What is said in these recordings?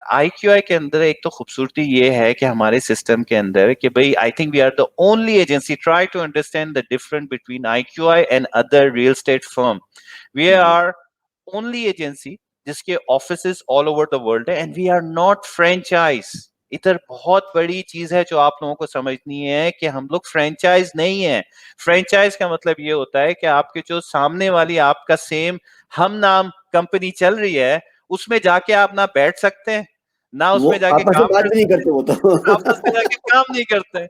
IQI के अंदर एक तो खूबसूरती ये है कि हमारे सिस्टम के अंदर कि भाई I think we are the only agency try to understand the difference between IQI and other real estate firm. We जी आर ओनली एजेंसी जिसके offices all over the world है and we are not franchise. इधर बहुत बड़ी चीज है जो आप लोगों को समझनी है कि हम लोग फ्रेंचाइज नहीं है. फ्रेंचाइज का मतलब ये होता है कि आपके जो सामने वाली आपका सेम हम नाम कंपनी चल रही है उसमें जाके आप ना बैठ सकते हैं ना वो उसमें जाके आपस में काम बात कर भी नहीं सकते हैं, करते वो तो। आपस में जाके काम नहीं करते हैं.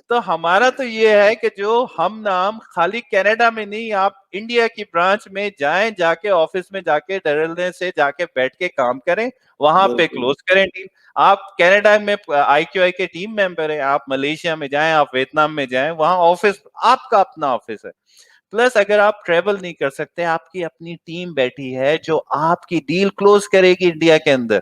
तो हमारा तो ये है कि जो हम नाम खाली कनाडा में नहीं, आप इंडिया की ब्रांच में जाएं, जाके ऑफिस में जाके डरने से जाके बैठ के काम करें, वहां पे बिल्कुल। क्लोज करें डील. आप कनाडा में IQI के टीम मेंबर हैं, आप मलेशिया में जाएं, आप वियतनाम में जाएं, वहां ऑफिस आपका अपना ऑफिस है. प्लस अगर आप ट्रेवल नहीं कर सकते, आपकी अपनी टीम बैठी है जो आपकी डील क्लोज करेगी इंडिया के अंदर,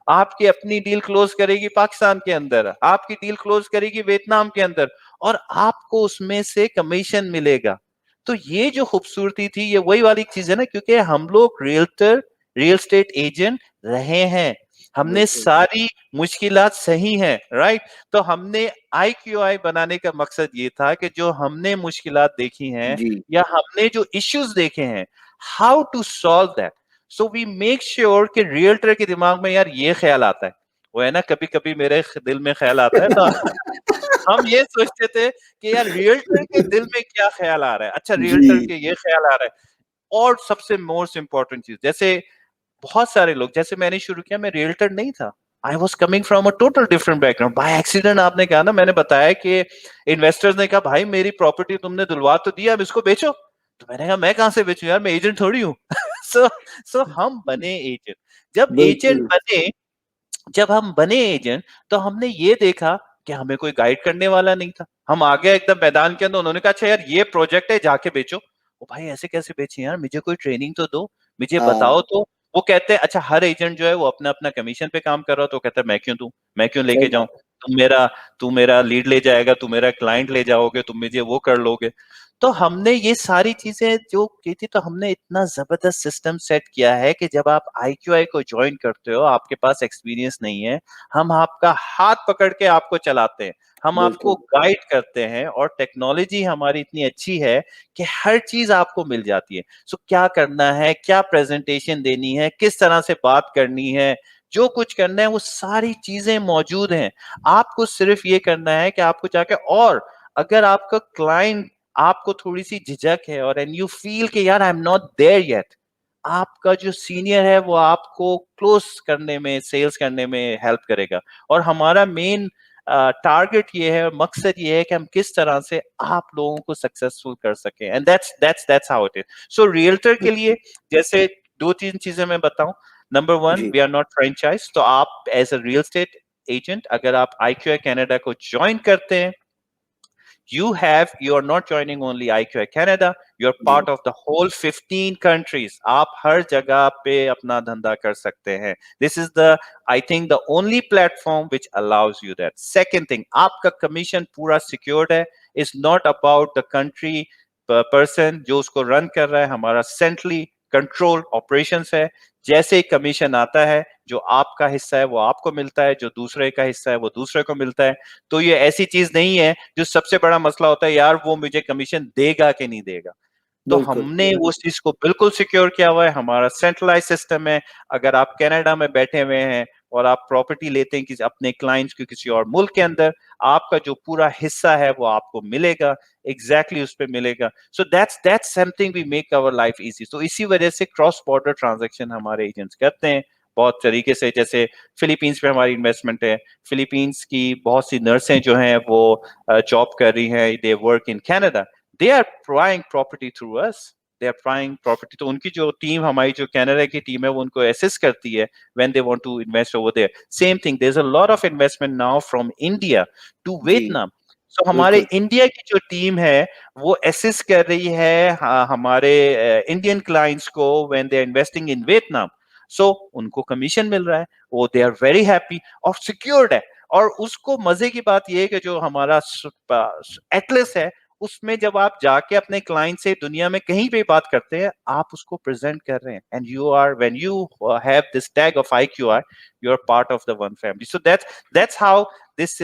आपकी अपनी डील क्लोज करेगी पाकिस्तान के अंदर, आपकी डील क्लोज करेगी वियतनाम के अंदर, और आपको उसमें से कमीशन मिलेगा. तो ये जो खूबसूरती थी ये वही वाली चीज है ना, क्योंकि हम लोग रियल्टर रियल एस्टेट एजेंट रहे हैं, हमने बिल्कुल। सारी मुश्किलात सही हैं, राइट. तो हमने IQI बनाने का मकसद ये था कि जो हमने मुश्किलात देखी हैं जी या हमने जो इश्यूज देखे हैं, how to solve that. So we make sure कि रियल्टर के दिमाग में यार ये ख्याल आता है, वो है ना, कभी कभी मेरे दिल में ख्याल आता है, तो हम ये सोचते थे कि यार रियल्टर के दिल में क्या ख्याल आ रहा है, अच्छा रियल्टर जी के ये ख्याल आ रहा है. और सबसे मोस्ट इंपॉर्टेंट चीज, जैसे बहुत सारे लोग, जैसे मैंने शुरू किया, मैं रियल्टर नहीं था, I was coming from a total different background. By accident आपने कहा ना, मैंने बताया कि इन्वेस्टर्स ने कहा भाई मेरी प्रॉपर्टी तुमने दिलवा तो दिया, अब इसको बेचो. तो मैंने कहा मैं कहां से बेचूं यार, मैं एजेंट थोड़ी हूँ. सो सो हम बने एजेंट. जब एजेंट बिल्कुल। बने जब हम बने एजेंट, तो हमने ये देखा कि हमें कोई गाइड करने वाला नहीं था. हम आ गए एकदम मैदान के अंदर, उन्होंने कहा अच्छा यार ये प्रोजेक्ट है जाके बेचो. ओ भाई ऐसे कैसे बेचे यार, मुझे कोई ट्रेनिंग तो दो, मुझे बताओ हाँ तो. वो कहते हैं अच्छा हर एजेंट जो है वो अपना अपना कमीशन पे काम कर रहा हो, तो कहता है मैं क्यों दूं, मैं क्यों सही लेके जाऊं, बात है। तू मेरा लीड ले जाएगा, तू मेरा क्लाइंट ले जाओगे, तुम मुझे वो कर लोगे. तो हमने ये सारी चीजें जो की थी, तो हमने इतना जबरदस्त सिस्टम सेट किया है कि जब आप IQI को ज्वाइन करते हो, आपके पास एक्सपीरियंस नहीं है, हम आपका हाथ पकड़ के आपको चलाते हैं, हम आपको बिल्कुल गाइड करते हैं, और टेक्नोलॉजी हमारी इतनी अच्छी है कि हर चीज आपको मिल जाती है. सो क्या करना है, क्या प्रेजेंटेशन देनी है, किस तरह से बात करनी है, जो कुछ करना है वो सारी चीजें मौजूद हैं. आपको सिर्फ ये करना है कि आपको जाके, और अगर आपका क्लाइंट, आपको थोड़ी सी झिझक है और एंड यू फील कि यार I am not there yet, आपका जो सीनियर है वो आपको क्लोज करने में, सेल्स करने में हेल्प करेगा. और हमारा मेन टारगेट ये है, मकसद ये है कि हम किस तरह से आप लोगों को सक्सेसफुल कर सकें, and that's how it is. So realtor के लिए बिल्कुल। जैसे दो तीन चीजें मैं बताऊं. नंबर वन, जी वी आर नॉट फ्रेंचाइज, तो आप as a real estate agent अगर आप IQI कनाडा को ज्वाइन करते हैं, you are not joining only IQI Canada, you're ji part of the whole 15 countries. आप हर जगह पे अपना धंधा कर सकते हैं. This is the, I think, the only platform which allows you that. Second thing, आपका commission पूरा secured है. It's not about the country person जो उसको run कर रहा है, हमारा centrally control operations है. जैसे ही कमीशन आता है, जो आपका हिस्सा है वो आपको मिलता है, जो दूसरे का हिस्सा है वो दूसरे को मिलता है. तो ये ऐसी चीज नहीं है जो सबसे बड़ा मसला होता है यार वो मुझे कमीशन देगा कि नहीं देगा. तो बिल्कुल। हमने उस चीज को बिल्कुल सिक्योर किया हुआ है, हमारा सेंट्रलाइज सिस्टम है. अगर आप कनाडा में बैठे हुए हैं और आप प्रॉपर्टी लेते हैं किसी अपने क्लाइंट्स की किसी और मुल्क के अंदर, आपका जो पूरा हिस्सा है वो आपको मिलेगा, एग्जैक्टली उस पे मिलेगा. So that's something we make our life easy. तो इसी वजह से क्रॉस बॉर्डर ट्रांजेक्शन हमारे एजेंट्स करते हैं बहुत तरीके से. जैसे फिलीपींस पे हमारी इन्वेस्टमेंट है, फिलीपींस की बहुत सी नर्सें जो हैं वो जॉब कर रही हैं, they work in Canada, they are buying property through us, they are buying property. तो उनकी जो टीम, हमारी जो कनाडा की टीम है, वो उनको असिस्ट करती है when they want to invest over there. Same thing, there is a lot of investment now from India to जी वियतनाम. सो हमारे बिल्कुल। इंडिया की जो टीम है वो असिस्ट कर रही है हमारे इंडियन क्लाइंट्स को when they are investing in Vietnam. So उनको कमीशन मिल रहा है, वो दे आर वेरी हैप्पी और सिक्योर्ड है. और उसको मजे की बात यह है कि जो हमारा एटलस है उसमें जब आप जाके अपने क्लाइंट से दुनिया में कहीं भी बात करते हैं, आप उसको प्रेजेंट कर रहे हैं, and you are when you have this tag of IQR, you are part of the one family. So that's how this